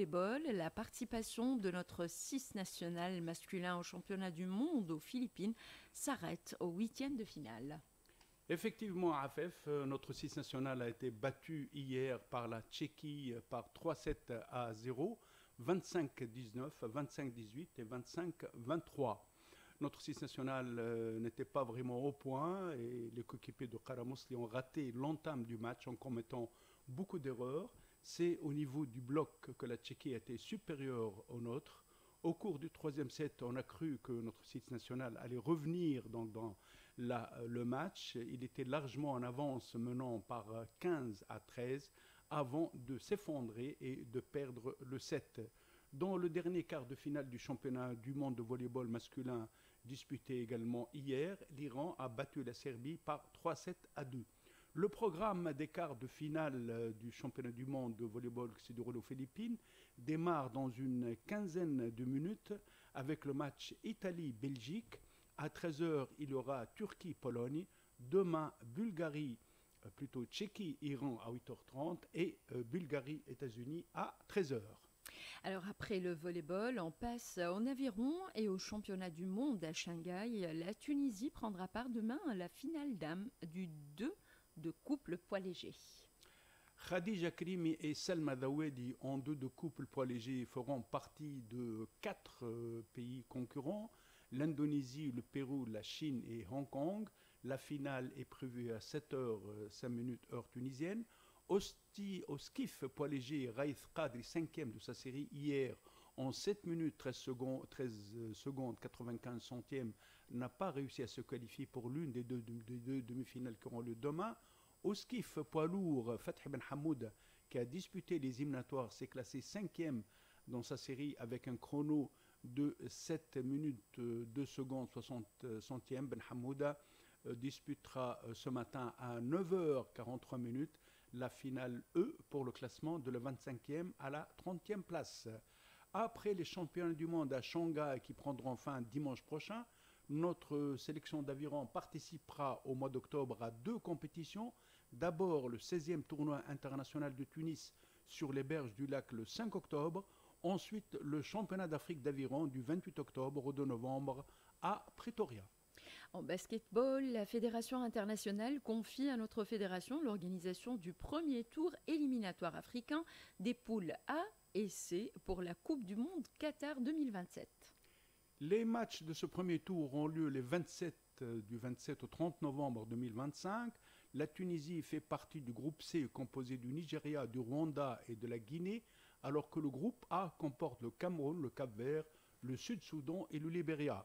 volleyball, la participation de notre 6 national masculin au championnat du monde aux Philippines s'arrête au huitième de finale. Effectivement, Afef, notre 6 national a été battu hier par la Tchéquie par 3-7-0, 25-19, 25-18 et 25-23. Notre 6 national n'était pas vraiment au point et les coéquipiers de Karamousli ont raté l'entame du match en commettant beaucoup d'erreurs. C'est au niveau du bloc que la Tchéquie a été supérieure au nôtre. Au cours du troisième set, on a cru que notre 6 national allait revenir dans le match. Il était largement en avance, menant par 15-13, avant de s'effondrer et de perdre le set. Dans le dernier quart de finale du championnat du monde de volleyball masculin, disputé également hier, l'Iran a battu la Serbie par 3-7-2. Le programme des quarts de finale du championnat du monde de volleyball qui se déroule aux Philippines démarre dans une quinzaine de minutes avec le match Italie-Belgique. À 13 h, il y aura Turquie-Pologne. Demain, Bulgarie, plutôt Tchéquie-Iran à 8h30 et Bulgarie-États-Unis à 13 h. Alors après le volleyball, on passe en aviron et au championnat du monde à Shanghai. La Tunisie prendra part demain à la finale dames du 2 de couple poids léger. Khadija Krimi et Salma Dawedi en deux de couple poids léger feront partie de 4 pays concurrents. L'Indonésie, le Pérou, la Chine et Hong Kong. La finale est prévue à 7h05 heure tunisienne. Au skiff poids léger, Raïf Qadri, 5e de sa série hier, en 7 minutes 13 secondes 95 centièmes, n'a pas réussi à se qualifier pour l'une des deux demi-finales qui auront lieu demain. Au skiff poids lourd, Fathi Ben Hamoud, qui a disputé les éliminatoires, s'est classé 5e dans sa série avec un chrono de 7 minutes 2 secondes 60 centièmes. Ben Hamouda disputera ce matin à 9h43 minutes la finale E pour le classement de la 25e à la 30e place. Après les championnats du monde à Shanghai qui prendront fin dimanche prochain, notre sélection d'aviron participera au mois d'octobre à 2 compétitions. D'abord le 16e tournoi international de Tunis sur les berges du lac le 5 octobre. Ensuite le championnat d'Afrique d'aviron du 28 octobre au 2 novembre à Pretoria. En basketball, la Fédération internationale confie à notre fédération l'organisation du premier tour éliminatoire africain des poules A et C pour la Coupe du Monde Qatar 2027. Les matchs de ce premier tour ont lieu du 27 au 30 novembre 2025. La Tunisie fait partie du groupe C composé du Nigeria, du Rwanda et de la Guinée, alors que le groupe A comporte le Cameroun, le Cap-Vert, le Sud-Soudan et le Libéria.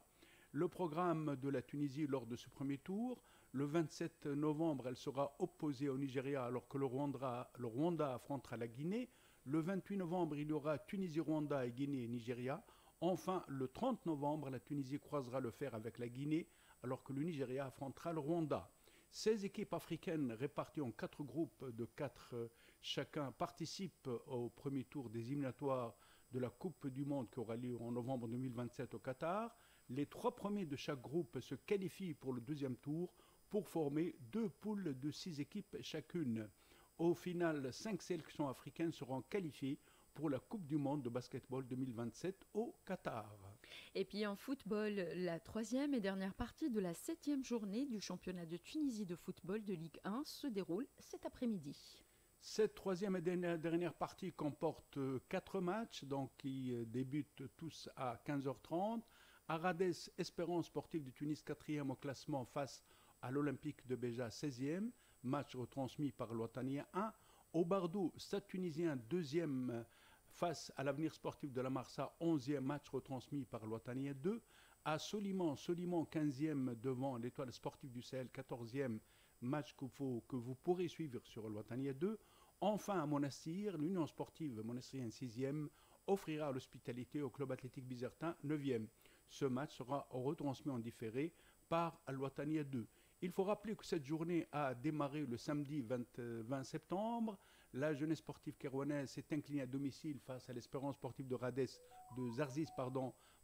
Le programme de la Tunisie lors de ce premier tour, le 27 novembre, elle sera opposée au Nigeria alors que le Rwanda affrontera la Guinée. Le 28 novembre, il y aura Tunisie-Rwanda et Guinée-Nigeria. Enfin, le 30 novembre, la Tunisie croisera le fer avec la Guinée alors que le Nigeria affrontera le Rwanda. 16 équipes africaines réparties en 4 groupes de 4 chacun participent au premier tour des éliminatoires de la Coupe du Monde qui aura lieu en novembre 2027 au Qatar. Les 3 premiers de chaque groupe se qualifient pour le deuxième tour pour former 2 poules de 6 équipes chacune. Au final, 5 sélections africaines seront qualifiées pour la Coupe du Monde de basketball 2027 au Qatar. Et puis en football, la 3e et dernière partie de la 7e journée du championnat de Tunisie de football de Ligue 1 se déroule cet après-midi. Cette 3e et dernière partie comporte 4 matchs qui débutent tous à 15h30. Aradez Espérance Sportive de Tunis 4e au classement face à l'Olympique de Béja 16e, match retransmis par l'Ouattania 1. Au Bardou, Stade Tunisien 2e face à l'Avenir Sportif de la Marsa 11e, match retransmis par l'Ouattania 2. À Soliman 15e devant l'Étoile Sportive du Sahel 14e, match que vous pourrez suivre sur l'Ouattania 2. Enfin à Monastir, l'Union Sportive monastrienne 6e offrira l'hospitalité au Club Athlétique Bizertin 9e. Ce match sera retransmis en différé par Al-Watania 2. Il faut rappeler que cette journée a démarré le samedi 20 septembre. La jeunesse sportive kérouanaise s'est inclinée à domicile face à l'Espérance sportive de Zarzis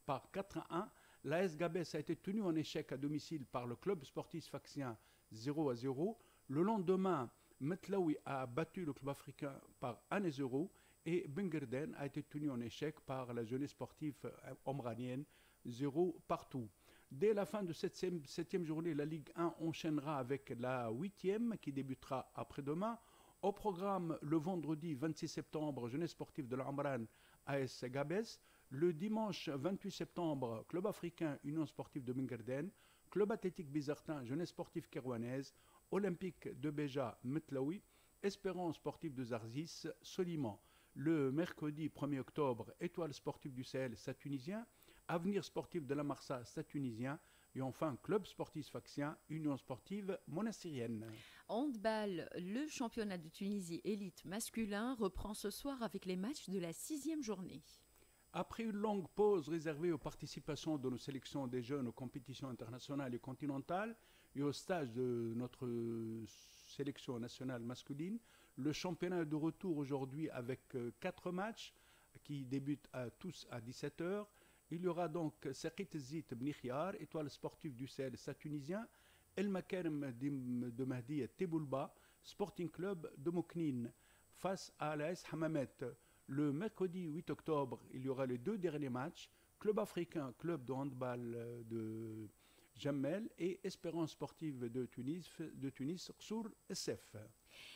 par 4-1. L'AS Gabès a été tenue en échec à domicile par le club sportif sfaxien 0-0. Le lendemain, Metlaoui a battu le club africain par 1-0 Et Ben Guerdane a été tenu en échec par la jeunesse sportive omranienne, 0 partout. Dès la fin de cette septième journée, la Ligue 1 enchaînera avec la 8e qui débutera après-demain. Au programme, le vendredi 26 septembre, jeunesse sportive de l'Amran, AS Gabès. Le dimanche 28 septembre, club africain, Union sportive de Ben Guerdane. Club athlétique Bizertin, jeunesse sportive kérouanaise. Olympique de Béja, Metlaoui. Espérance sportive de Zarzis, Soliman. Le mercredi 1er octobre, Étoile sportive du Sahel, Stade tunisien. Avenir sportif de la Marsa, Stade tunisien. Et enfin, club sportif sfaxien, Union sportive monastirienne. Handball, le championnat de Tunisie élite masculin reprend ce soir avec les matchs de la 6e journée. Après une longue pause réservée aux participations de nos sélections des jeunes aux compétitions internationales et continentales et au stage de notre sélection nationale masculine, le championnat est de retour aujourd'hui avec 4 matchs qui débutent tous à 17h. Il y aura donc Serkit Zit Bnichiar, Étoile sportive du Sahel, Stade tunisien, El Makarem de Mahdi Teboulba, Sporting Club de Mouknine, face à l'AS Hamamet. Le mercredi 8 octobre, il y aura les 2 derniers matchs, Club africain, Club de handball de Jammel et Espérance sportive de Tunis sur SF.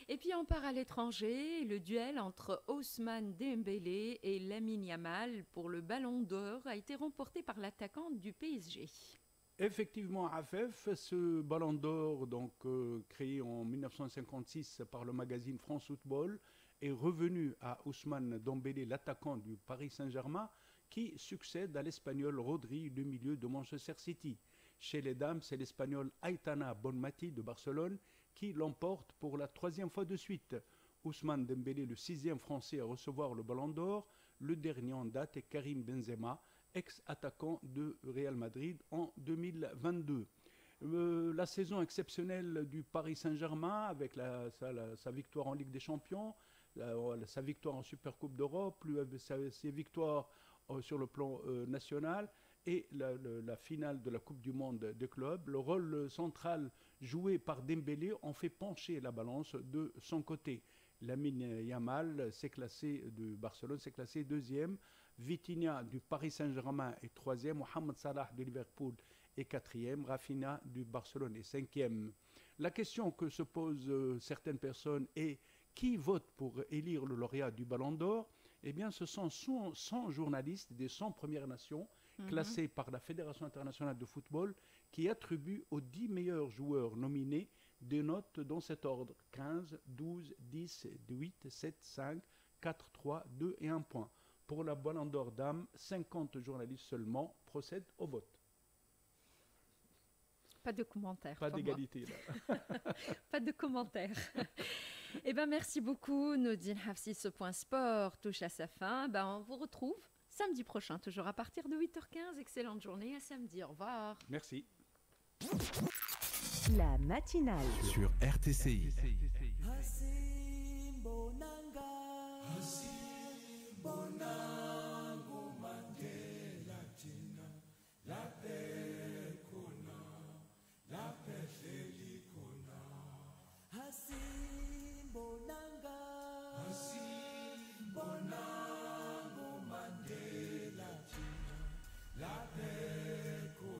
Et puis on part à l'étranger, le duel entre Ousmane Dembélé et Lamine Yamal pour le Ballon d'Or a été remporté par l'attaquant du PSG. Effectivement, Afef, ce Ballon d'Or créé en 1956 par le magazine France Football, est revenu à Ousmane Dembélé, l'attaquant du Paris Saint-Germain, qui succède à l'Espagnol Rodri, le milieu de Manchester City. Chez les dames, c'est l'Espagnol Aitana Bonmati de Barcelone qui l'emporte pour la 3e fois de suite. Ousmane Dembélé, le 6e Français à recevoir le Ballon d'Or. Le dernier en date est Karim Benzema, ex-attaquant de Real Madrid en 2022. La saison exceptionnelle du Paris Saint-Germain avec sa victoire en Ligue des Champions, sa victoire en Supercoupe d'Europe, ses victoires sur le plan national et la finale de la Coupe du Monde des clubs. Le rôle central joué par Dembélé en fait pencher la balance de son côté. Lamine Yamal de Barcelone s'est classé 2e. Vitinha du Paris Saint-Germain est 3e. Mohamed Salah de Liverpool est 4e. Rafinha du Barcelone est 5e. La question que se posent certaines personnes est qui vote pour élire le lauréat du Ballon d'Or? Eh bien, ce sont 100 journalistes des 100 Premières Nations classés par la Fédération internationale de football qui attribuent aux 10 meilleurs joueurs nominés des notes dans cet ordre 15, 12, 10, 8, 7, 5, 4, 3, 2 et 1 point. Pour la Ballon d'Or dames, 50 journalistes seulement procèdent au vote. Pas de commentaires. Pas d'égalité là. Pas de commentaires. Eh bien, merci beaucoup, Nodine Hafsi. Ce point sport touche à sa fin. On vous retrouve samedi prochain, toujours à partir de 8h15. Excellente journée, à samedi. Au revoir. Merci. La matinale sur RTCI.